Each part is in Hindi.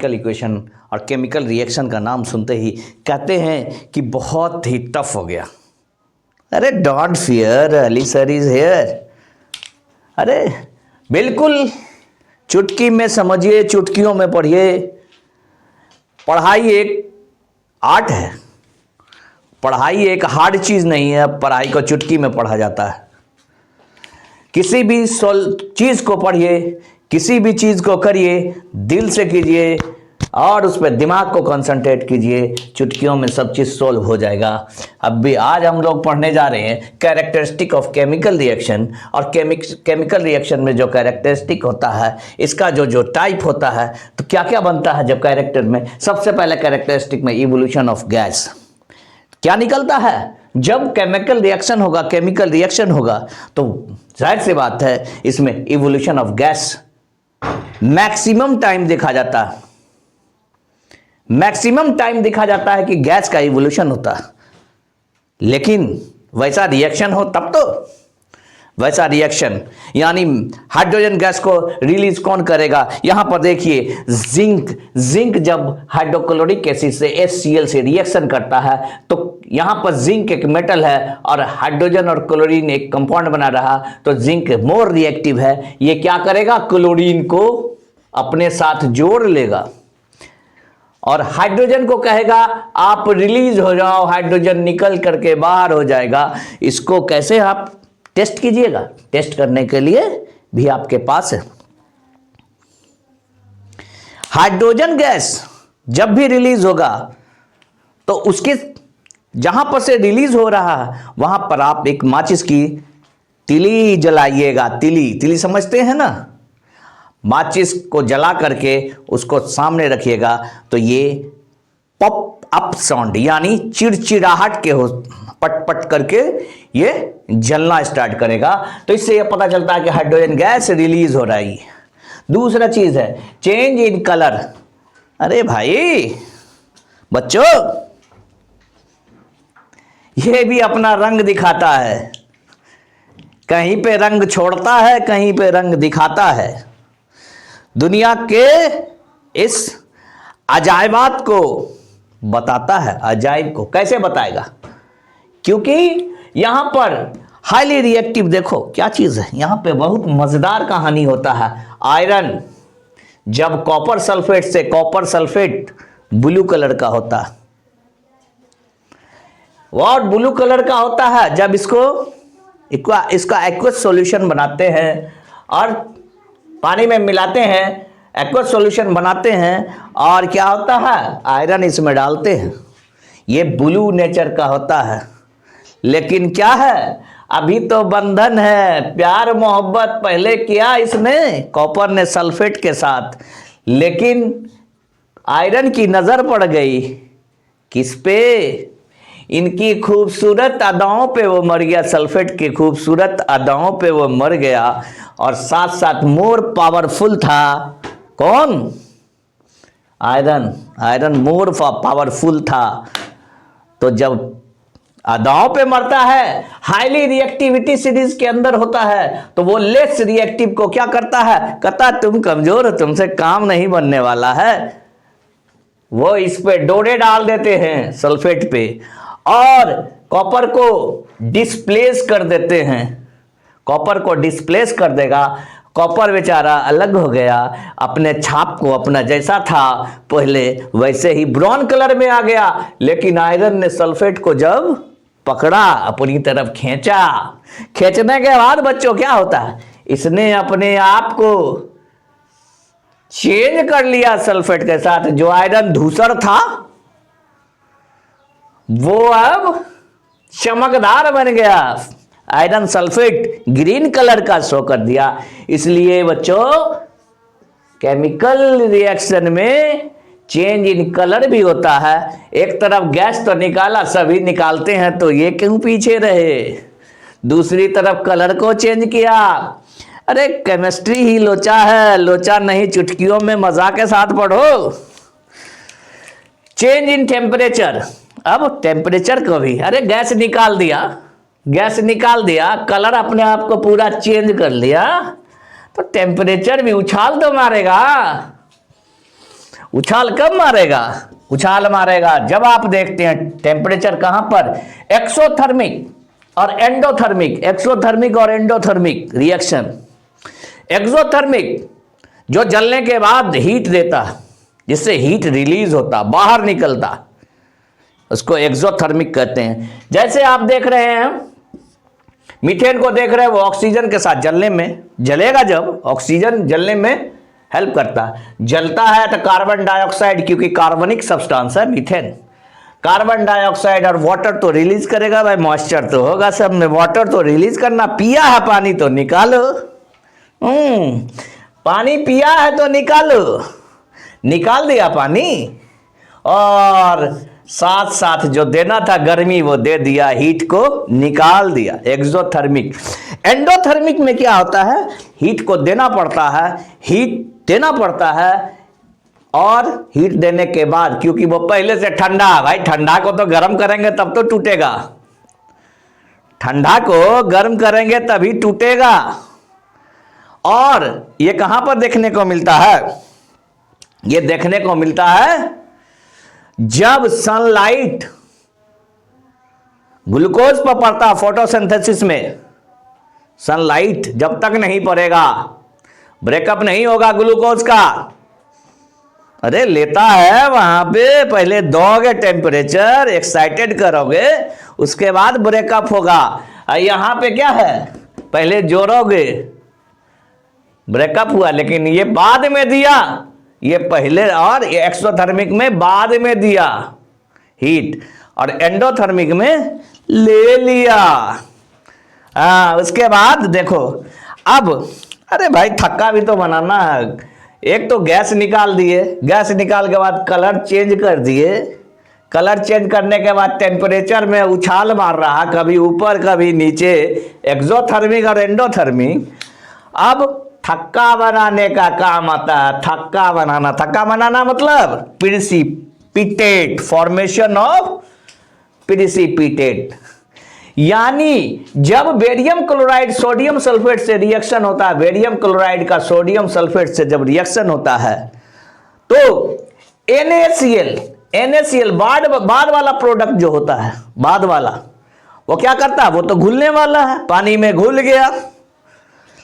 केमिकल इक्वेशन और केमिकल रिएक्शन का नाम सुनते ही कहते हैं कि बहुत ही टफ हो गया। अरे don't fear, Ali sir is here. अरे बिल्कुल चुटकी में समझिए, चुटकियों में पढ़िए। पढ़ाई एक आर्ट है, पढ़ाई एक हार्ड चीज़ नहीं है। पढ़ाई को चुटकी में पढ़ा जाता है। किसी भी चीज़ को पढ़िए, किसी भी चीज़ को करिए, दिल से कीजिए और उस पर दिमाग को कंसंट्रेट कीजिए, चुटकियों में सब चीज़ सोल्व हो जाएगा। अब भी आज हम लोग पढ़ने जा रहे हैं कैरेक्टरिस्टिक ऑफ केमिकल रिएक्शन। और केमिकल रिएक्शन में जो कैरेक्टरिस्टिक होता है, इसका जो टाइप होता है, तो क्या क्या बनता है जब कैरेक्टर में। सबसे पहले कैरेक्टरिस्टिक में इवोल्यूशन ऑफ गैस। क्या निकलता है जब केमिकल रिएक्शन होगा तो जाहिर सी बात है इसमें evolution of gas maximum time देखा जाता है। मैक्सिमम टाइम देखा जाता है कि गैस का इवोल्यूशन होता है। लेकिन वैसा रिएक्शन हो तब तो, वैसा रिएक्शन यानी हाइड्रोजन गैस को रिलीज कौन करेगा। यहां पर देखिए जिंक जब हाइड्रोक्लोरिक एसिड से HCl से रिएक्शन करता है तो यहां पर जिंक एक मेटल है और हाइड्रोजन और क्लोरीन एक कंपाउंड बना रहा, तो जिंक मोर रिएक्टिव है। ये क्या करेगा, क्लोरीन को अपने साथ जोड़ लेगा और हाइड्रोजन को कहेगा आप रिलीज हो जाओ, हाइड्रोजन निकल करके बाहर हो जाएगा। इसको कैसे आप टेस्ट कीजिएगा, टेस्ट करने के लिए भी आपके पास है। हाइड्रोजन गैस जब भी रिलीज होगा तो उसके जहां पर से रिलीज हो रहा है वहां पर आप एक माचिस की तिली जलाइएगा। तिली समझते हैं ना, माचिस को जला करके उसको सामने रखिएगा तो ये पॉप अप साउंड यानी चिड़चिड़ाहट के हो, पट पट करके ये जलना स्टार्ट करेगा। तो इससे ये पता चलता है कि हाइड्रोजन गैस रिलीज हो रही है। दूसरा चीज है चेंज इन कलर। अरे भाई बच्चों, ये भी अपना रंग दिखाता है, कहीं पे रंग छोड़ता है, कहीं पे रंग दिखाता है। दुनिया के इस अजायबात को बताता है। अजायब को कैसे बताएगा, क्योंकि यहां पर हाईली रिएक्टिव, देखो क्या चीज है, यहां पे बहुत मजेदार कहानी होता है। आयरन जब कॉपर सल्फेट से, कॉपर सल्फेट ब्लू कलर का होता है। और ब्लू कलर का होता है जब इसका एक्वस सॉल्यूशन बनाते हैं और पानी में मिलाते हैं, एक्वस सॉल्यूशन बनाते हैं और क्या होता है, आयरन इसमें डालते हैं। ये ब्लू नेचर का होता है। लेकिन क्या है, अभी तो बंधन है, प्यार मोहब्बत पहले किया इसने, कॉपर ने सल्फेट के साथ। लेकिन आयरन की नजर पड़ गई किस पे, इनकी खूबसूरत अदाओं पे वो मर गया। सल्फेट की खूबसूरत अदाओं पे वो मर गया और साथ साथ मोर पावरफुल था। कौन, आयरन मोर पावरफुल था। तो जब अदाओं पे मरता है, हाईली रिएक्टिविटी सीरीज के अंदर होता है, तो वो लेस रिएक्टिव को क्या करता है, कहता तुम कमजोर हो, तुमसे काम नहीं बनने वाला है। वो इस पे डोरे डाल देते हैं सल्फेट पे और कॉपर को डिस्प्लेस कर देते हैं। कॉपर को डिस्प्लेस कर देगा, कॉपर बेचारा अलग हो गया, अपने छाप को अपना जैसा था पहले वैसे ही ब्राउन कलर में आ गया। लेकिन आयरन ने सल्फेट को जब पकड़ा, अपनी तरफ खींचा, खींचने के बाद बच्चों क्या होता है, इसने अपने आप को चेंज कर लिया सल्फेट के साथ। जो आयरन धूसर था वो अब चमकदार बन गया, आयरन सल्फेट ग्रीन कलर का शो कर दिया। इसलिए बच्चों केमिकल रिएक्शन में चेंज इन कलर भी होता है। एक तरफ गैस तो निकाला, सभी निकालते हैं, तो ये क्यों पीछे रहे, दूसरी तरफ कलर को चेंज किया। अरे केमिस्ट्री ही लोचा है, लोचा नहीं चुटकियों में मजा के साथ पढ़ो। चेंज इन टेम्परेचर, अब टेम्परेचर को भी, अरे गैस निकाल दिया, कलर अपने आप को पूरा चेंज कर लिया, तो टेम्परेचर भी उछाल तो मारेगा। उछाल कब मारेगा? उछाल मारेगा जब आप देखते हैं टेम्परेचर कहां पर, एक्सोथर्मिक और एंडोथर्मिक, एक्सोथर्मिक और एंडोथर्मिक रिएक्शन। एक्सोथर्मिक जो जलने के बाद हीट देता, जिससे हीट रिलीज होता, बाहर निकलता, उसको एक्सोथर्मिक कहते हैं। जैसे आप देख रहे हैं मीथेन को देख रहे हैं, वो ऑक्सीजन के साथ जलने में, जलेगा जब ऑक्सीजन जलने में हेल्प करता है। जलता है तो कार्बन डाइऑक्साइड, क्योंकि कार्बनिक सब्सटेंस है मीथेन, कार्बन डाइऑक्साइड और वाटर तो रिलीज करेगा भाई, मॉइस्चर तो होगा सब में, वाटर तो रिलीज करना, पिया है पानी तो निकालो, पानी पिया है तो निकालो, निकाल दिया पानी, और साथ साथ जो देना था गर्मी वो दे दिया, हीट को निकाल दिया, एक्सोथर्मिक। एंडोथर्मिक में क्या होता है, हीट को देना पड़ता है, हीट देना पड़ता है, और हीट देने के बाद क्योंकि वो पहले से ठंडा, भाई ठंडा को तो गर्म करेंगे तब तो टूटेगा, ठंडा को गर्म करेंगे तभी टूटेगा। और ये कहां पर देखने को मिलता है, ये देखने को मिलता है जब सनलाइट ग्लूकोज पर पड़ता, फोटोसिंथेसिस में सनलाइट जब तक नहीं पड़ेगा ब्रेकअप नहीं होगा ग्लूकोज का। अरे लेता है वहां पे, पहले दोगे टेम्परेचर, एक्साइटेड करोगे, उसके बाद ब्रेकअप होगा। यहां पे क्या है, पहले जोड़ोगे, ब्रेकअप हुआ, लेकिन ये बाद में दिया, ये पहले, और एक्सोथर्मिक में बाद में दिया हीट, और एंडोथर्मिक में ले लिया। उसके बाद देखो अब, अरे भाई थक्का भी तो बनाना है। एक तो गैस निकाल दिए, गैस निकाल के बाद कलर चेंज कर दिए, कलर चेंज करने के बाद टेम्परेचर में उछाल मार रहा, कभी ऊपर कभी नीचे, एक्सोथर्मिक और एंडोथर्मिक। अब थक्का बनाने का काम आता है, थक्का बनाना, थक्का बनाना मतलब प्रिसिपिटेट, फॉर्मेशन ऑफ प्रिसिपिटेट। यानी जब बेरियम क्लोराइड सोडियम सल्फेट से रिएक्शन होता है, बेरियम क्लोराइड का सोडियम सल्फेट से जब रिएक्शन होता है तो NaCl बाद वाला प्रोडक्ट जो होता है, बाद वाला, वो क्या करता है, वो तो घुलने वाला है, पानी में घुल गया।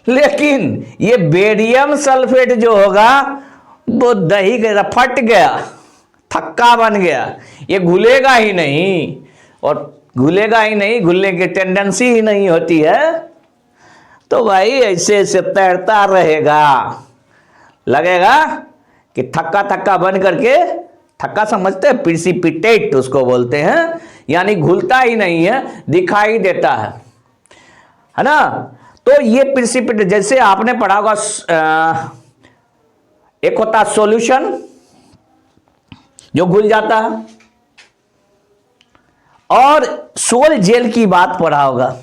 लेकिन ये बेरियम सल्फेट जो होगा वो दही के फट गया, थक्का बन गया, ये घुलेगा ही नहीं, और घुलेगा ही नहीं, घुलने की टेंडेंसी ही नहीं होती है, तो भाई ऐसे ऐसे तैरता रहेगा, लगेगा कि थक्का थक्का बन करके, थक्का समझते हैं, प्रिसिपिटेट उसको बोलते हैं, यानी घुलता ही नहीं है, दिखाई देता है ना। तो ये प्रिसिपिटेट, जैसे आपने पढ़ा होगा, एक होता सॉल्यूशन जो घुल जाता है, और सोल जेल की बात पढ़ा होगा।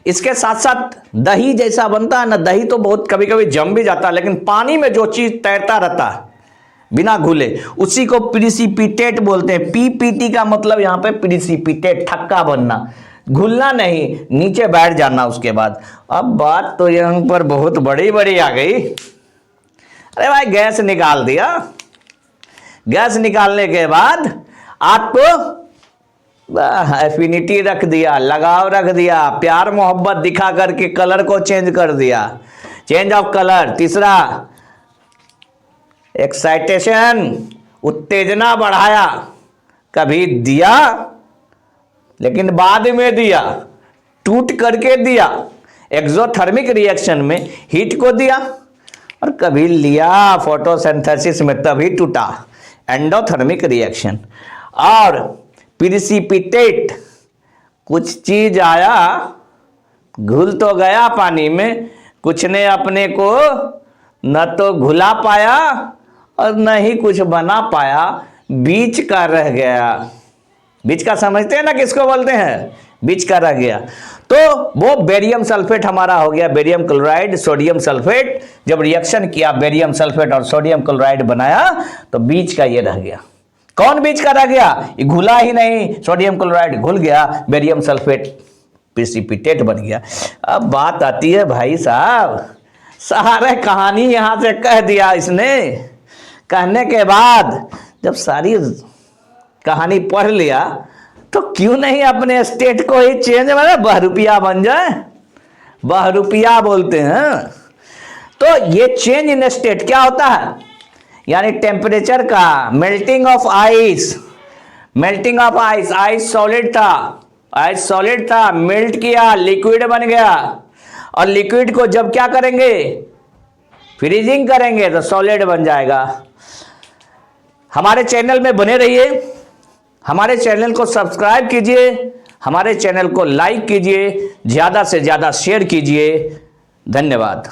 इसके साथ साथ दही जैसा बनता है ना, दही तो बहुत कभी कभी जम भी जाता है, लेकिन पानी में जो चीज तैरता रहता है बिना घुले, उसी को प्रिसिपिटेट बोलते हैं। पीपीटी का मतलब यहां पे प्रिसिपिटेट, थक्का बनना, घुलना नहीं, नीचे बैठ जाना उसके बाद। अब बात तो यहां पर बहुत बड़ी बड़ी आ गई। अरे भाई गैस निकाल दिया, गैस निकालने के बाद आपको एफिनिटी रख दिया, लगाव रख दिया, प्यार मोहब्बत दिखा करके कलर को चेंज कर दिया, चेंज ऑफ कलर। तीसरा एक्साइटेशन, उत्तेजना बढ़ाया, कभी दिया लेकिन बाद में दिया, टूट करके दिया, एक्सोथर्मिक रिएक्शन में हीट को दिया, और कभी लिया फोटोसिंथेसिस में तभी टूटा, एंडोथर्मिक रिएक्शन। और प्रिसिपिटेट, कुछ चीज आया, घुल तो गया पानी में, कुछ ने अपने को न तो घुला पाया और न ही कुछ बना पाया, बीच का रह गया। बीच का समझते हैं ना किसको बोलते हैं, बीच का रह गया। तो वो बेरियम सल्फेट हमारा हो गया, बेरियम क्लोराइड सोडियम सल्फेट। जब रिएक्शन किया बेरियम सल्फेट और सोडियम क्लोराइड बनाया तो बीच का ये रह गया। कौन बीच का रह गया, ये घुला ही नहीं, सोडियम क्लोराइड घुल गया, बेरियम सल्फेट प्रिसिपिटेट बन गया। अब बात आती है भाई साहब, सारे कहानी यहां से कह दिया इसने, कहने के बाद जब सारी कहानी पढ़ लिया तो क्यों नहीं अपने स्टेट को ही चेंज, मतलब बहरूपिया बन जाए, बहरूपिया बोलते हैं। तो ये चेंज इन स्टेट क्या होता है, यानी टेम्परेचर का, melting of ice, melting of ice, ice solid था, आइस सॉलिड था, मेल्ट किया, लिक्विड बन गया, और लिक्विड को जब क्या करेंगे, फ्रीजिंग करेंगे तो सॉलिड बन जाएगा। हमारे चैनल में बने रहिए, हमारे चैनल को सब्सक्राइब कीजिए, हमारे चैनल को लाइक कीजिए, ज़्यादा से ज़्यादा शेयर कीजिए। धन्यवाद।